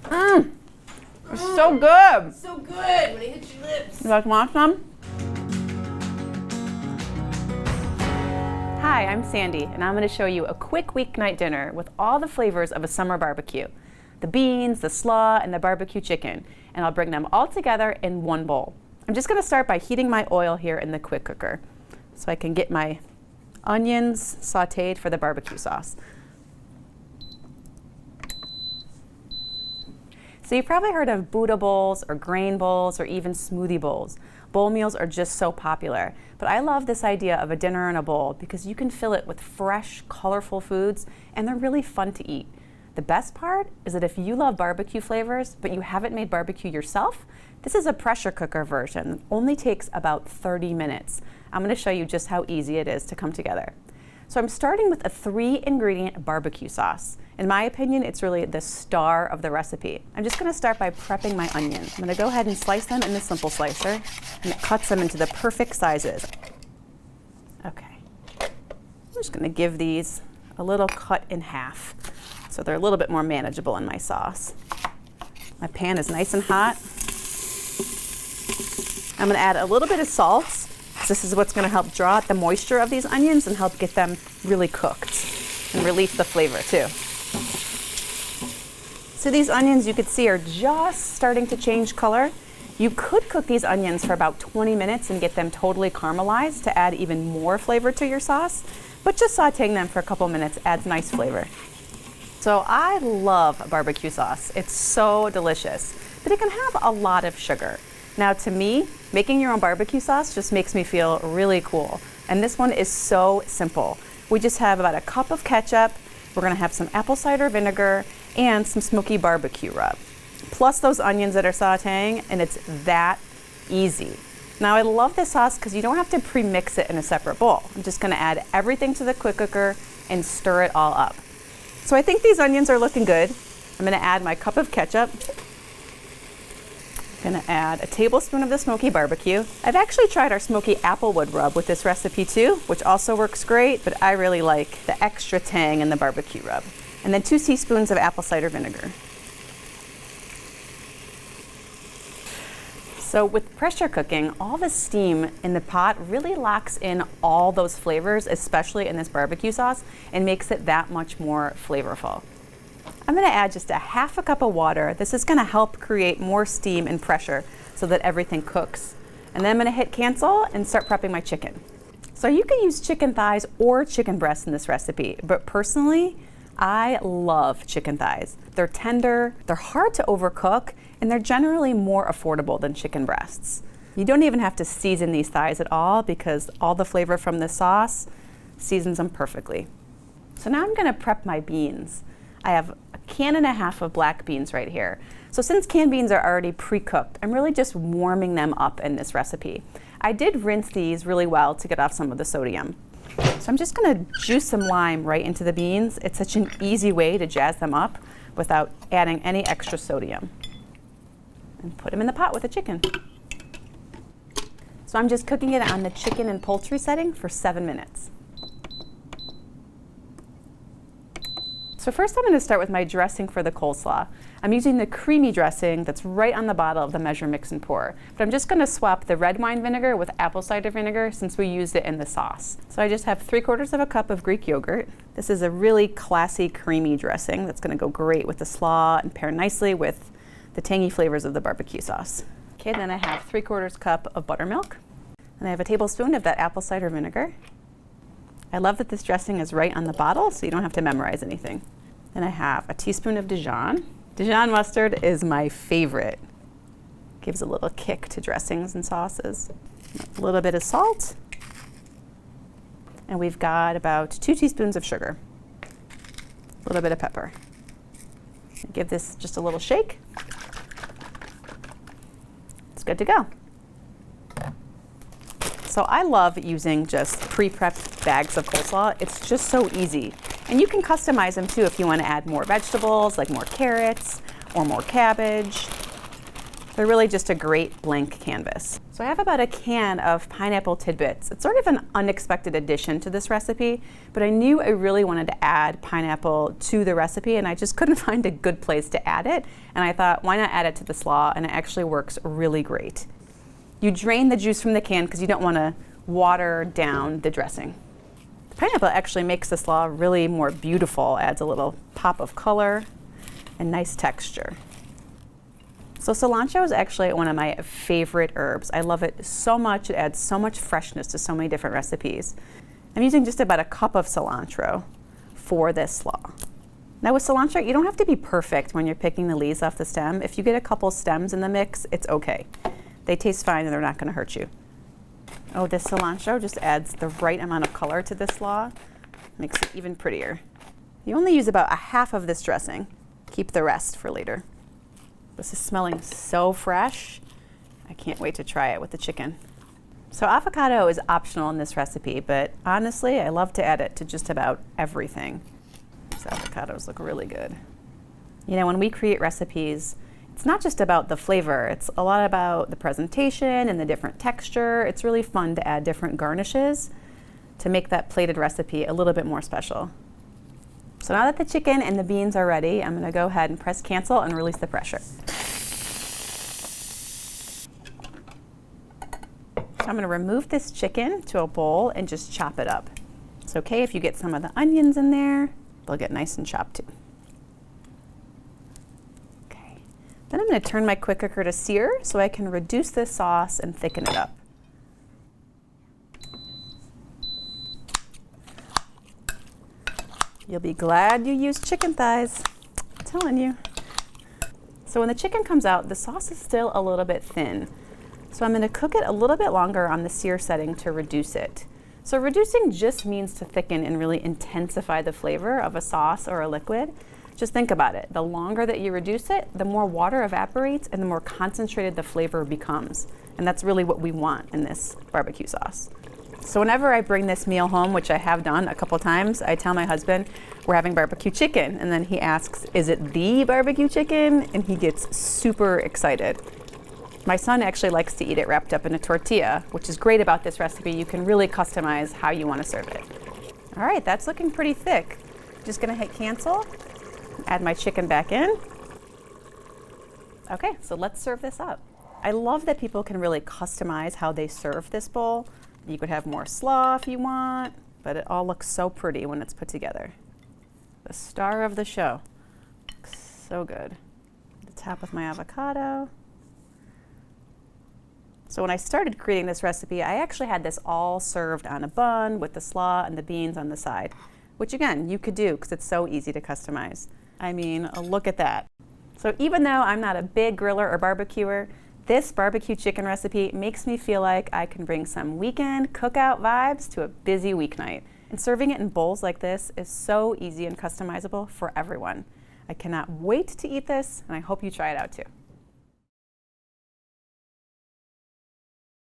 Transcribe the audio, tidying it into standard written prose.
Mmm, it's so good. So good when it hits your lips. You guys want some? Hi, I'm Sandy, and I'm going to show you a quick weeknight dinner with all the flavors of a summer barbecue. The beans, the slaw, and the barbecue chicken, and I'll bring them all together in one bowl. I'm just going to start by heating my oil here in the quick cooker so I can get my onions sauteed for the barbecue sauce. So you've probably heard of Buddha bowls or grain bowls or even smoothie bowls. Bowl meals are just so popular, but I love this idea of a dinner in a bowl because you can fill it with fresh, colorful foods, and they're really fun to eat. The best part is that if you love barbecue flavors, but you haven't made barbecue yourself, this is a pressure cooker version. It only takes about 30 minutes. I'm going to show you just how easy it is to come together. So I'm starting with a 3-ingredient barbecue sauce. In my opinion, it's really the star of the recipe. I'm just going to start by prepping my onions. I'm going to go ahead and slice them in the simple slicer, and it cuts them into the perfect sizes. Okay. I'm just going to give these a little cut in half so they're a little bit more manageable in my sauce. My pan is nice and hot. I'm going to add a little bit of salt. This is what's going to help draw out the moisture of these onions and help get them really cooked and release the flavor too. So these onions, you can see, are just starting to change color. You could cook these onions for about 20 minutes and get them totally caramelized to add even more flavor to your sauce, but just sauteing them for a couple minutes adds nice flavor. So I love barbecue sauce. It's so delicious, but it can have a lot of sugar. Now to me, making your own barbecue sauce just makes me feel really cool. And this one is so simple. We just have about a cup of ketchup. We're gonna have some apple cider vinegar and some smoky barbecue rub. Plus those onions that are sauteing, and it's that easy. Now I love this sauce because you don't have to pre-mix it in a separate bowl. I'm just gonna add everything to the quick cooker and stir it all up. So I think these onions are looking good. I'm gonna add my cup of ketchup. I'm gonna add a tablespoon of the smoky barbecue. I've actually tried our smoky applewood rub with this recipe too, which also works great, but I really like the extra tang in the barbecue rub. And then 2 teaspoons of apple cider vinegar. So with pressure cooking, all the steam in the pot really locks in all those flavors, especially in this barbecue sauce, and makes it that much more flavorful. I'm going to add just a half a cup of water. This is going to help create more steam and pressure so that everything cooks. And then I'm going to hit cancel and start prepping my chicken. So you can use chicken thighs or chicken breasts in this recipe, but personally, I love chicken thighs. They're tender, they're hard to overcook, and they're generally more affordable than chicken breasts. You don't even have to season these thighs at all because all the flavor from the sauce seasons them perfectly. So now I'm going to prep my beans. I have 1.5 cans of black beans right here. So since canned beans are already pre-cooked, I'm really just warming them up in this recipe. I did rinse these really well to get off some of the sodium. So I'm just gonna juice some lime right into the beans. It's such an easy way to jazz them up without adding any extra sodium. And put them in the pot with the chicken. So I'm just cooking it on the chicken and poultry setting for 7 minutes. So first I'm going to start with my dressing for the coleslaw. I'm using the creamy dressing that's right on the bottle of the Measure, Mix, and Pour. But I'm just going to swap the red wine vinegar with apple cider vinegar since we used it in the sauce. So I just have 3/4 cup of Greek yogurt. This is a really classy creamy dressing that's going to go great with the slaw and pair nicely with the tangy flavors of the barbecue sauce. Okay, then I have 3/4 cup of buttermilk. And I have a tablespoon of that apple cider vinegar. I love that this dressing is right on the bottle so you don't have to memorize anything. Then I have a teaspoon of Dijon. Dijon mustard is my favorite. Gives a little kick to dressings and sauces. A little bit of salt. And we've got about 2 teaspoons of sugar. A little bit of pepper. Give this just a little shake. It's good to go. So I love using just pre-prepped bags of coleslaw. It's just so easy. And you can customize them too if you want to add more vegetables, like more carrots or more cabbage. They're really just a great blank canvas. So I have about a can of pineapple tidbits. It's sort of an unexpected addition to this recipe, but I knew I really wanted to add pineapple to the recipe and I just couldn't find a good place to add it. And I thought, why not add it to the slaw? And it actually works really great. You drain the juice from the can because you don't want to water down the dressing. The pineapple actually makes the slaw really more beautiful, adds a little pop of color and nice texture. So cilantro is actually one of my favorite herbs. I love it so much. It adds so much freshness to so many different recipes. I'm using just about a cup of cilantro for this slaw. Now with cilantro, you don't have to be perfect when you're picking the leaves off the stem. If you get a couple stems in the mix, it's okay. They taste fine and they're not going to hurt you. Oh, this cilantro just adds the right amount of color to this slaw. Makes it even prettier. You only use about a half of this dressing. Keep the rest for later. This is smelling so fresh. I can't wait to try it with the chicken. So avocado is optional in this recipe, but honestly, I love to add it to just about everything. These avocados look really good. You know, when we create recipes, it's not just about the flavor, it's a lot about the presentation and the different texture. It's really fun to add different garnishes to make that plated recipe a little bit more special. So now that the chicken and the beans are ready, I'm gonna go ahead and press cancel and release the pressure. So I'm gonna remove this chicken to a bowl and just chop it up. It's okay if you get some of the onions in there, they'll get nice and chopped too. Okay, then I'm gonna turn my quick cooker to sear so I can reduce this sauce and thicken it up. You'll be glad you used chicken thighs, I'm telling you. So when the chicken comes out, the sauce is still a little bit thin. So I'm gonna cook it a little bit longer on the sear setting to reduce it. So reducing just means to thicken and really intensify the flavor of a sauce or a liquid. Just think about it. The longer that you reduce it, the more water evaporates and the more concentrated the flavor becomes. And that's really what we want in this barbecue sauce. So whenever I bring this meal home, which I have done a couple times, I tell my husband we're having barbecue chicken. And then he asks, is it the barbecue chicken? And he gets super excited. My son actually likes to eat it wrapped up in a tortilla, which is great about this recipe. You can really customize how you want to serve it. All right, that's looking pretty thick. Just gonna hit cancel, add my chicken back in. Okay, so let's serve this up. I love that people can really customize how they serve this bowl. You could have more slaw if you want, but it all looks so pretty when it's put together. The star of the show. Looks so good. The top with my avocado. So when I started creating this recipe, I actually had this all served on a bun with the slaw and the beans on the side, which again, you could do because it's so easy to customize. I mean, look at that. So even though I'm not a big griller or barbecuer, this barbecue chicken recipe makes me feel like I can bring some weekend cookout vibes to a busy weeknight. And serving it in bowls like this is so easy and customizable for everyone. I cannot wait to eat this, and I hope you try it out too.